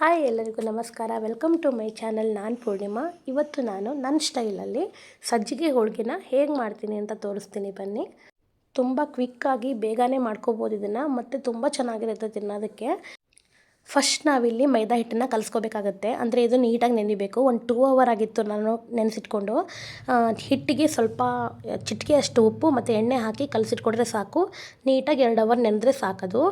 Hi ಎಲ್ಲರಿಗೂ ನಮಸ್ಕಾರ. Welcome to my channel. ನಾನು ಪೂರ್ಣಿಮಾ. ಇವತ್ತು ನಾನು ನನ್ನ ಸ್ಟೈಲಲ್ಲಿ ಸಜ್ಜಿಗೆ ಹೋಳಿಗೆನ ಹೇಗೆ ಮಾಡ್ತೀನಿ ಅಂತ ತೋರಿಸ್ತೀನಿ ಬನ್ನಿ. ತುಂಬ ಕ್ವಿಕ್ಕಾಗಿ ಬೇಗನೆ ಮಾಡ್ಕೋಬೋದು ಇದನ್ನು, ಮತ್ತು ತುಂಬ ಚೆನ್ನಾಗಿರುತ್ತೆ ತಿನ್ನೋದಕ್ಕೆ. ಫಸ್ಟ್ ನಾವಿಲ್ಲಿ ಮೈದಾ ಹಿಟ್ಟನ್ನು ಕಲಿಸ್ಕೋಬೇಕಾಗತ್ತೆ. ಅಂದರೆ ಇದು ನೀಟಾಗಿ ನೆನಿಬೇಕು. ಒಂದು 2 ಅವರ್ ಆಗಿತ್ತು ನಾನು ನೆನೆಸಿಟ್ಕೊಂಡು. ಹಿಟ್ಟಿಗೆ ಸ್ವಲ್ಪ ಚಿಟಿಕೆ ಅಷ್ಟು ಉಪ್ಪು ಮತ್ತು ಎಣ್ಣೆ ಹಾಕಿ ಕಲಸಿಟ್ಕೊಂಡ್ರೆ ಸಾಕು. ನೀಟಾಗಿ 2 ಅವರ್ ನೆನೆದ್ರೆ ಸಾಕದು.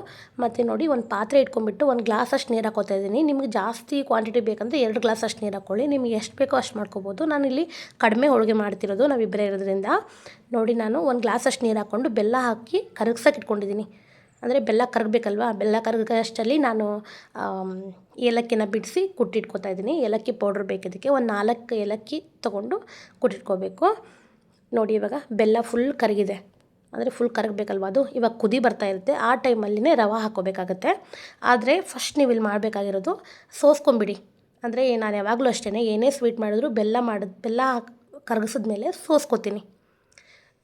ಮತ್ತು ನೋಡಿ, ಒಂದು ಪಾತ್ರೆ ಇಟ್ಕೊಂಡ್ಬಿಟ್ಟು 1 ಗ್ಲಾಸ್ ಅಷ್ಟು ನೀರು ಹಾಕೋತಾ ಇದ್ದೀನಿ. ನಿಮಗೆ ಜಾಸ್ತಿ ಕ್ವಾಂಟಿಟಿ ಬೇಕಂದರೆ 2 ಗ್ಲಾಸ್ ಅಷ್ಟು ನೀರು ಹಾಕ್ಕೊಳ್ಳಿ. ನಿಮಗೆ ಎಷ್ಟು ಬೇಕೋ ಅಷ್ಟು ಮಾಡ್ಕೋಬೋದು. ನಾನಿಲ್ಲಿ ಕಡಿಮೆ ಹೋಳಿಗೆ ಮಾಡ್ತಿರೋದು, ನಾವಿಬ್ಬರೇ ಇರೋದ್ರಿಂದ. ನೋಡಿ, ನಾನು 1 ಗ್ಲಾಸ್ ಅಷ್ಟು ನೀರು ಹಾಕ್ಕೊಂಡು ಬೆಲ್ಲ ಹಾಕಿ ಕರಗ್ಸಕ್ಕೆ ಇಟ್ಕೊಂಡಿದ್ದೀನಿ. ಅಂದರೆ ಬೆಲ್ಲ ಕರಗಬೇಕಲ್ವ, ಬೆಲ್ಲ ಕರಗೋಷ್ಟರಲ್ಲಿ ನಾನು ಏಲಕ್ಕಿನ ಬಿಡಿಸಿ ಕುಟ್ಟಿಟ್ಕೊತಾ ಇದ್ದೀನಿ. ಏಲಕ್ಕಿ ಪೌಡ್ರ್ ಬೇಕಿದ್ದಕ್ಕೆ. ಒಂದು 4 ಏಲಕ್ಕಿ ತೊಗೊಂಡು ಕುಟ್ಟಿಟ್ಕೋಬೇಕು. ನೋಡಿ, ಇವಾಗ ಬೆಲ್ಲ ಫುಲ್ ಕರಗಿದೆ. ಅಂದರೆ ಫುಲ್ ಕರಗಬೇಕಲ್ವ ಅದು. ಇವಾಗ ಕುದಿ ಬರ್ತಾ ಇರುತ್ತೆ. ಆ ಟೈಮಲ್ಲಿನೇ ರವೆ ಹಾಕ್ಕೋಬೇಕಾಗತ್ತೆ. ಆದರೆ ಫಸ್ಟ್ ನೀವು ಇಲ್ಲಿ ಮಾಡಬೇಕಾಗಿರೋದು ಸೋಸ್ಕೊಂಬಿಡಿ. ಅಂದರೆ ನಾನು ಯಾವಾಗಲೂ ಅಷ್ಟೇ, ಏನೇ ಸ್ವೀಟ್ ಮಾಡಿದ್ರು ಬೆಲ್ಲ ಕರಗಿಸಿದ್ಮೇಲೆ ಸೋಸ್ಕೋತೀನಿ.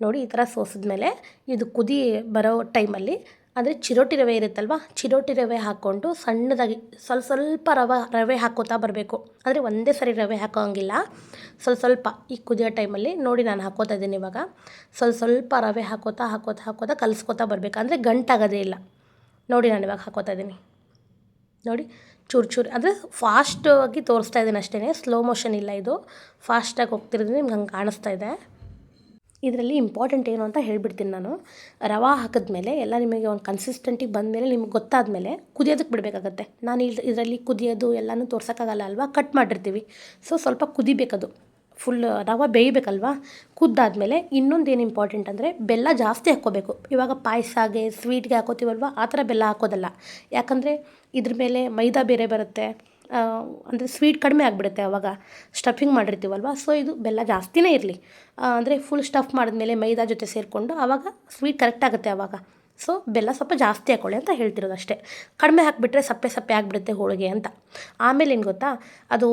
ನೋಡಿ, ಈ ಥರ ಸೋಸಿದ್ಮೇಲೆ ಇದು ಕುದಿ ಬರೋ ಟೈಮಲ್ಲಿ, ಅಂದರೆ ಚಿರೋಟಿ ರವೆ ಇರುತ್ತಲ್ವ, ಚಿರೋಟಿ ರವೆ ಹಾಕ್ಕೊಂಡು ಸಣ್ಣದಾಗಿ ಸ್ವಲ್ಪ ರವೆ ಹಾಕ್ಕೋತಾ ಬರಬೇಕು. ಅಂದರೆ ಒಂದೇ ಸರಿ ರವೆ ಹಾಕೋಂಗಿಲ್ಲ, ಸ್ವಲ್ಪ ಈ ಕುದಿಯೋ ಟೈಮಲ್ಲಿ. ನೋಡಿ, ನಾನು ಹಾಕ್ಕೋತಾ ಇದ್ದೀನಿ ಇವಾಗ. ಸ್ವಲ್ಪ ರವೆ ಹಾಕ್ಕೋತಾ ಕಲಿಸ್ಕೋತಾ ಬರಬೇಕು. ಅಂದರೆ ಗಂಟಾಗೋದೇ ಇಲ್ಲ. ನೋಡಿ, ನಾನು ಇವಾಗ ಹಾಕ್ಕೋತಾ ಇದ್ದೀನಿ. ನೋಡಿ, ಚೂರು ಅಂದರೆ ಫಾಸ್ಟಾಗಿ ತೋರಿಸ್ತಾ ಇದ್ದೀನಿ ಅಷ್ಟೇ, ಸ್ಲೋ ಮೋಷನ್ ಇಲ್ಲ ಇದು. ಫಾಸ್ಟಾಗಿ ಹೋಗ್ತಿರೋದು ನಿಮ್ಗೆ ಹಂಗೆ ಕಾಣಿಸ್ತಾ ಇದೆ. ಇದರಲ್ಲಿ ಇಂಪಾರ್ಟೆಂಟ್ ಏನು ಅಂತ ಹೇಳ್ಬಿಡ್ತೀನಿ ನಾನು. ರವೆ ಹಾಕಿದ್ಮೇಲೆ ಎಲ್ಲ ನಿಮಗೆ ಒಂದು ಕನ್ಸಿಸ್ಟೆಂಟಿಗೆ ಬಂದಮೇಲೆ ನಿಮ್ಗೆ ಗೊತ್ತಾದಮೇಲೆ ಕುದಿಯೋದಕ್ಕೆ ಬಿಡಬೇಕಾಗತ್ತೆ. ನಾನು ಇದರಲ್ಲಿ ಕುದಿಯೋದು ಎಲ್ಲನೂ ತೋರ್ಸೋಕ್ಕಾಗಲ್ಲ ಅಲ್ವಾ, ಕಟ್ ಮಾಡಿರ್ತೀವಿ. ಸ್ವಲ್ಪ ಕುದಿಬೇಕದು, ಫುಲ್ ರವೆ ಬೇಯಬೇಕಲ್ವಾ. ಕುದ್ದಾದಮೇಲೆ ಇನ್ನೊಂದೇನು ಇಂಪಾರ್ಟೆಂಟ್ ಅಂದರೆ ಬೆಲ್ಲ ಜಾಸ್ತಿ ಹಾಕ್ಕೋಬೇಕು. ಇವಾಗ ಪಾಯಸಗೆ ಸ್ವೀಟ್ಗೆ ಹಾಕೋತೀವಲ್ವ, ಆ ಥರ ಬೆಲ್ಲ ಹಾಕೋದಲ್ಲ. ಯಾಕಂದರೆ ಇದ್ರ ಮೇಲೆ ಮೈದಾ ಬೇರೆ ಬರುತ್ತೆ. ಅಂದರೆ ಸ್ವೀಟ್ ಕಡಿಮೆ ಆಗಿಬಿಡುತ್ತೆ ಆವಾಗ, ಸ್ಟಫಿಂಗ್ ಮಾಡಿರ್ತೀವಲ್ವ. ಇದು ಬೆಲ್ಲ ಜಾಸ್ತಿನೇ ಇರಲಿ. ಅಂದರೆ ಫುಲ್ ಸ್ಟಫ್ ಮಾಡಿದ್ಮೇಲೆ ಮೈದಾ ಜೊತೆ ಸೇರಿಕೊಂಡು ಆವಾಗ ಸ್ವೀಟ್ ಕರೆಕ್ಟ್ ಆಗುತ್ತೆ ಆವಾಗ. ಬೆಲ್ಲ ಸ್ವಲ್ಪ ಜಾಸ್ತಿ ಹಾಕ್ಕೊಳ್ಳಿ ಅಂತ ಹೇಳ್ತಿರೋದು ಅಷ್ಟೇ. ಕಡಿಮೆ ಹಾಕಿಬಿಟ್ರೆ ಸಪ್ಪೆ ಆಗಿಬಿಡುತ್ತೆ ಹೋಳಿಗೆ ಅಂತ. ಆಮೇಲೆ ಏನು ಗೊತ್ತಾ, ಅದು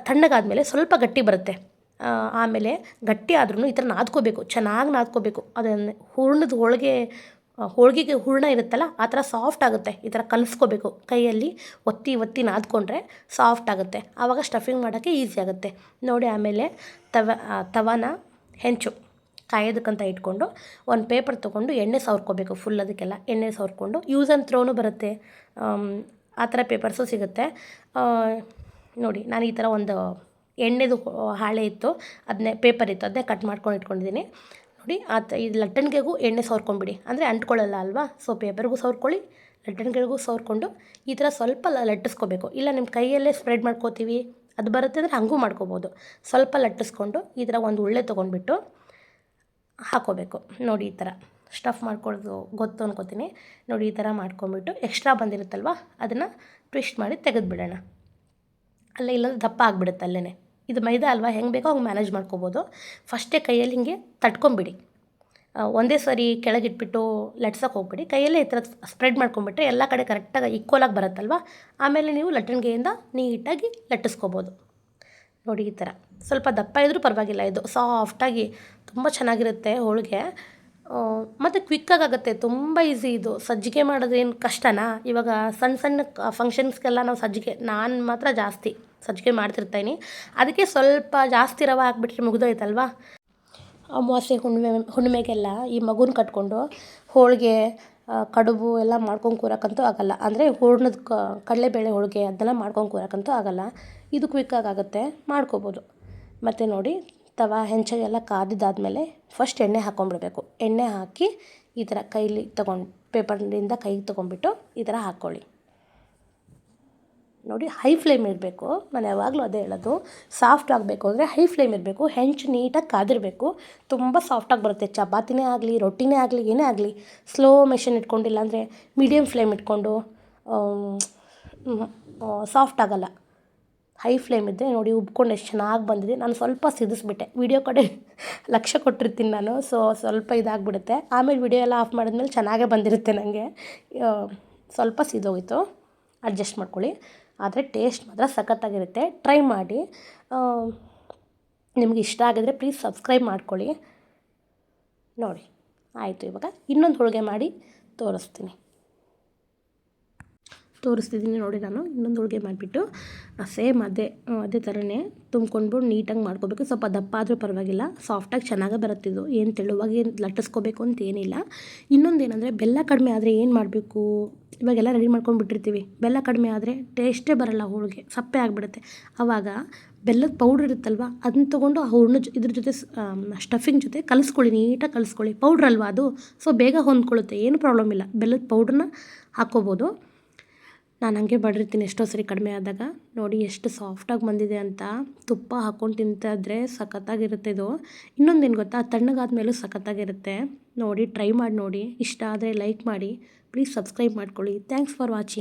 ತಣ್ಣಗಾದ್ಮೇಲೆ ಸ್ವಲ್ಪ ಗಟ್ಟಿ ಬರುತ್ತೆ. ಆಮೇಲೆ ಗಟ್ಟಿ ಆದ್ರೂ ಈ ಥರ ನಾದ್ಕೋಬೇಕು, ಚೆನ್ನಾಗಿ ನಾದ್ಕೋಬೇಕು. ಅದನ್ನು ಹೋಳಿಗೆಗೆ ಹೂರಣ ಇರುತ್ತಲ್ಲ, ಆ ಥರ ಸಾಫ್ಟ್ ಆಗುತ್ತೆ. ಈ ಥರ ಕಲಿಸ್ಕೋಬೇಕು ಕೈಯಲ್ಲಿ, ಒತ್ತಿ ನಾದ್ಕೊಂಡ್ರೆ ಸಾಫ್ಟ್ ಆಗುತ್ತೆ. ಆವಾಗ ಸ್ಟಫಿಂಗ್ ಮಾಡೋಕ್ಕೆ ಈಸಿ ಆಗುತ್ತೆ. ನೋಡಿ, ಆಮೇಲೆ ತವಾನ ಹೆಂಚು ಕಾಯೋದಕ್ಕಂತ ಇಟ್ಕೊಂಡು ಒಂದು ಪೇಪರ್ ತೊಗೊಂಡು ಎಣ್ಣೆ ಸವರ್ಕೋಬೇಕು. ಫುಲ್ ಅದಕ್ಕೆಲ್ಲ ಎಣ್ಣೆ ಸವರ್ಕೊಂಡು, ಯೂಸ್ ಆ್ಯಂಡ್ ಥ್ರೋನು ಬರುತ್ತೆ, ಆ ಥರ ಪೇಪರ್ಸು ಸಿಗುತ್ತೆ. ನೋಡಿ, ನಾನು ಈ ಥರ ಒಂದು ಎಣ್ಣೆದು ಹಾಳೆ ಇತ್ತು, ಪೇಪರ್ ಇತ್ತು, ಅದನ್ನೇ ಕಟ್ ಮಾಡ್ಕೊಂಡು ಇಟ್ಕೊಂಡಿದ್ದೀನಿ. ನೋಡಿ, ಇದು ಲಟ್ಟಣಿಗೆಗೂ ಎಣ್ಣೆ ಸವರ್ಕೊಂಬಿಡಿ. ಅಂದರೆ ಅಂಟ್ಕೊಳ್ಳಲ್ಲ ಅಲ್ವಾ. ಪೇಪರ್ಗೂ ಸವರ್ಕೊಳ್ಳಿ, ಲಟ್ಟಣಿಗೆಗೂ ಸವರ್ಕೊಂಡು ಈ ಥರ ಸ್ವಲ್ಪ ಲಟ್ಟಿಸ್ಕೋಬೇಕು. ಇಲ್ಲ ನಿಮ್ಮ ಕೈಯಲ್ಲೇ ಸ್ಪ್ರೆಡ್ ಮಾಡ್ಕೋತೀವಿ ಅದು ಬರುತ್ತೆ ಅಂದರೆ ಹಂಗೂ ಮಾಡ್ಕೋಬೋದು. ಸ್ವಲ್ಪ ಲಟ್ಟಿಸ್ಕೊಂಡು ಈ ಥರ ಒಂದು ಉಳ್ಳೆ ತೊಗೊಂಡ್ಬಿಟ್ಟು ಹಾಕ್ಕೋಬೇಕು. ನೋಡಿ, ಈ ಥರ ಸ್ಟಫ್ ಮಾಡ್ಕೊಳ್ಳೋದು ಗೊತ್ತು ಅನ್ಕೋತೀನಿ. ನೋಡಿ, ಈ ಥರ ಮಾಡ್ಕೊಂಬಿಟ್ಟು ಎಕ್ಸ್ಟ್ರಾ ಬಂದಿರುತ್ತಲ್ವ, ಅದನ್ನು ಟ್ವಿಸ್ಟ್ ಮಾಡಿ ತೆಗೆದುಬಿಡೋಣ. ಇಲ್ಲಾಂದ್ರೆ ದಪ್ಪ ಆಗಿಬಿಡುತ್ತೆ ಅಲ್ಲೇ. ಇದು ಮೈದಾ ಅಲ್ವಾ, ಹೆಂಗೆ ಬೇಕೋ ಹಂಗೆ ಮ್ಯಾನೇಜ್ ಮಾಡ್ಕೋಬೋದು. ಫಸ್ಟೇ ಕೈಯಲ್ಲಿ ಹಿಂಗೆ ತಟ್ಕೊಂಬಿಡಿ. ಒಂದೇ ಸರಿ ಕೆಳಗಿಟ್ಬಿಟ್ಟು ಲಟ್ಸೋಕೆ ಹೋಗ್ಬಿಡಿ. ಕೈಯಲ್ಲೇ ಈ ಥರ ಸ್ಪ್ರೆಡ್ ಮಾಡ್ಕೊಂಬಿಟ್ರೆ ಎಲ್ಲ ಕಡೆ ಕರೆಕ್ಟಾಗಿ ಈಕ್ವಲಾಗಿ ಬರುತ್ತಲ್ವ. ಆಮೇಲೆ ನೀವು ಲಟ್ಟಣಿಗೆಯಿಂದ ನೀಟಾಗಿ ಲಟ್ಟಿಸ್ಕೋಬೋದು. ನೋಡಿ, ಈ ಥರ ಸ್ವಲ್ಪ ದಪ್ಪ ಇದ್ದರೂ ಪರವಾಗಿಲ್ಲ. ಇದು ಸಾಫ್ಟಾಗಿ ತುಂಬ ಚೆನ್ನಾಗಿರುತ್ತೆ ಹೋಳಿಗೆ, ಮತ್ತು ಕ್ವಿಕ್ಕಾಗುತ್ತೆ. ತುಂಬ ಈಸಿ ಇದು. ಸಜ್ಜಿಗೆ ಮಾಡೋದೇನು ಕಷ್ಟನಾ? ಇವಾಗ ಸಣ್ಣ ಫಂಕ್ಷನ್ಸ್ಗೆಲ್ಲ ನಾವು ನಾನು ಮಾತ್ರ ಜಾಸ್ತಿ ಸಜ್ಜಿಗೆ ಮಾಡ್ತಿರ್ತೀನಿ. ಅದಕ್ಕೆ ಸ್ವಲ್ಪ ಜಾಸ್ತಿ ರವೆ ಹಾಕ್ಬಿಟ್ರೆ ಮುಗಿದೋಯ್ತಲ್ವ. ಅಮಾವಾಸ್ಯೆ ಹುಣ್ಣಿಮೆಗೆಲ್ಲ ಈ ಮಗುನ ಕಟ್ಕೊಂಡು ಹೋಳಿಗೆ ಕಡುಬು ಎಲ್ಲ ಮಾಡ್ಕೊಂಡು ಕೂರಕ್ಕಂತೂ ಆಗಲ್ಲ. ಅಂದರೆ ಹೂರ್ಣದ ಕಡಲೆಬೇಳೆ ಹೋಳಿಗೆ ಅದನ್ನೆಲ್ಲ ಮಾಡ್ಕೊಂಡು ಕೂರಕ್ಕಂತೂ ಆಗಲ್ಲ. ಇದು ಕ್ವಿಕ್ಕಾಗುತ್ತೆ, ಮಾಡ್ಕೋಬೋದು. ಮತ್ತು ನೋಡಿ, ಹೆಂಚಾಗೆಲ್ಲ ಕಾದಿದ್ದಾದಮೇಲೆ ಫಸ್ಟ್ ಎಣ್ಣೆ ಹಾಕ್ಕೊಂಬಿಡ್ಬೇಕು. ಎಣ್ಣೆ ಹಾಕಿ ಈ ಥರ ಕೈಲಿ ಪೇಪರ್ನಿಂದ ಕೈಗೆ ತೊಗೊಂಡ್ಬಿಟ್ಟು ಈ ಥರ ಹಾಕ್ಕೊಳ್ಳಿ. ನೋಡಿ, ಹೈ ಫ್ಲೇಮ್ ಇರಬೇಕು. ನಾನು ಯಾವಾಗಲೂ ಅದೇ ಹೇಳೋದು, ಸಾಫ್ಟ್ ಆಗಬೇಕು ಅಂದರೆ ಹೈ ಫ್ಲೇಮ್ ಇರಬೇಕು. ಹೆಂಚು ನೀಟಾಗಿ ಕಾದಿರಬೇಕು. ತುಂಬ ಸಾಫ್ಟಾಗಿ ಬರುತ್ತೆ. ಚಪಾತಿನೇ ಆಗಲಿ, ರೊಟ್ಟಿನೇ ಆಗಲಿ, ಏನೇ ಆಗಲಿ ಸ್ಲೋ ಮೆಷನ್ ಇಟ್ಕೊಂಡಿಲ್ಲ ಅಂದರೆ ಮೀಡಿಯಮ್ ಫ್ಲೇಮ್ ಇಟ್ಕೊಂಡು ಸಾಫ್ಟ್ ಆಗೋಲ್ಲ. ಹೈ ಫ್ಲೇಮ್ ಇದ್ದರೆ ನೋಡಿ, ಉಬ್ಕೊಂಡು ಎಷ್ಟು ಚೆನ್ನಾಗಿ ಬಂದಿದೆ. ನಾನು ಸ್ವಲ್ಪ ಸಿದಿಸ್ಬಿಟ್ಟೆ. ವಿಡಿಯೋ ಕಡೆ ಲಕ್ಷ್ಯ ಕೊಟ್ಟಿರ್ತೀನಿ ನಾನು. ಸ್ವಲ್ಪ ಇದಾಗಿಬಿಡುತ್ತೆ. ಆಮೇಲೆ ವಿಡಿಯೋ ಎಲ್ಲ ಆಫ್ ಮಾಡಿದ್ಮೇಲೆ ಚೆನ್ನಾಗೇ ಬಂದಿರುತ್ತೆ ನನಗೆ. ಸ್ವಲ್ಪ ಸಿದೋಗಿತ್ತು, ಅಡ್ಜಸ್ಟ್ ಮಾಡ್ಕೊಳ್ಳಿ. ಆದರೆ ಟೇಸ್ಟ್ ಮಾತ್ರ ಸಖತ್ತಾಗಿರುತ್ತೆ. ಟ್ರೈ ಮಾಡಿ. ನಿಮ್ಗೆ ಇಷ್ಟ ಆಗಿದ್ರೆ ಪ್ಲೀಸ್ ಸಬ್ಸ್ಕ್ರೈಬ್ ಮಾಡ್ಕೊಳ್ಳಿ. ನೋಡಿ, ಆಯಿತು. ಇವಾಗ ಇನ್ನೊಂದು ಹೋಳಿಗೆ ಮಾಡಿ ತೋರಿಸ್ತೀನಿ. ತೋರಿಸ್ತಿದ್ದೀನಿ ನೋಡಿ. ನಾನು ಇನ್ನೊಂದು ಹೋಳಿಗೆ ಮಾಡಿಬಿಟ್ಟು ಸೇಮ್ ಅದೇ ಥರನೇ ತುಂಬ್ಕೊಂಡ್ಬಿಟ್ಟು ನೀಟಾಗಿ ಮಾಡ್ಕೋಬೇಕು. ಸ್ವಲ್ಪ ದಪ್ಪ ಆದರೂ ಪರವಾಗಿಲ್ಲ, ಸಾಫ್ಟಾಗಿ ಚೆನ್ನಾಗಿ ಬರುತ್ತಿದ್ದು, ಏನು ತೆಳುವಾಗಿ ಲಟ್ಟಿಸ್ಕೋಬೇಕು ಅಂತ ಏನಿಲ್ಲ. ಇನ್ನೊಂದೇನೆಂದರೆ ಬೆಲ್ಲ ಕಡಿಮೆ ಆದರೆ ಏನು ಮಾಡಬೇಕು, ಇವಾಗೆಲ್ಲ ರೆಡಿ ಮಾಡ್ಕೊಂಡು ಬಿಟ್ಟಿರ್ತೀವಿ, ಬೆಲ್ಲ ಕಡಿಮೆ ಆದರೆ ಟೇಸ್ಟೇ ಬರೋಲ್ಲ, ಹೋಳಿಗೆ ಸಪ್ಪೆ ಆಗಿಬಿಡುತ್ತೆ. ಆವಾಗ ಬೆಲ್ಲದ ಪೌಡ್ರ್ ಇರುತ್ತಲ್ವ, ಅದನ್ನ ತೊಗೊಂಡು ಆ ಹೂರ್ಣ ಇದ್ರ ಜೊತೆ ಸ್ಟಫಿಂಗ್ ಜೊತೆ ಕಲಿಸ್ಕೊಳ್ಳಿ, ನೀಟಾಗಿ ಕಲಿಸ್ಕೊಳ್ಳಿ. ಪೌಡ್ರ್ ಅಲ್ವಾ ಅದು, ಸೊ ಬೇಗ ಹೊಂದ್ಕೊಳ್ಳುತ್ತೆ, ಏನು ಪ್ರಾಬ್ಲಮ್ ಇಲ್ಲ. ಬೆಲ್ಲದ ಪೌಡ್ರನ್ನ ಹಾಕ್ಕೋಬೋದು. ನಾನು ಹಂಗೆ ಮಾಡಿರ್ತೀನಿ ಎಷ್ಟೋ ಸರಿ ಕಡಿಮೆ ಆದಾಗ. ನೋಡಿ ಎಷ್ಟು ಸಾಫ್ಟಾಗಿ ಬಂದಿದೆ ಅಂತ. ತುಪ್ಪ ಹಾಕ್ಕೊಂಡು ತಿಂತಾಯಿದ್ರೆ ಸಖತ್ತಾಗಿರುತ್ತೆ ಇದು. ಇನ್ನೊಂದೇನು ಗೊತ್ತಾ, ತಣ್ಣಗಾದ್ಮೇಲೂ ಸಖತ್ತಾಗಿರುತ್ತೆ. ನೋಡಿ ಟ್ರೈ ಮಾಡಿ ನೋಡಿ. ಇಷ್ಟ ಆದರೆ ಲೈಕ್ ಮಾಡಿ, ಪ್ಲೀಸ್ ಸಬ್ಸ್ಕ್ರೈಬ್ ಮಾಡ್ಕೊಳ್ಳಿ. Thanks for watching.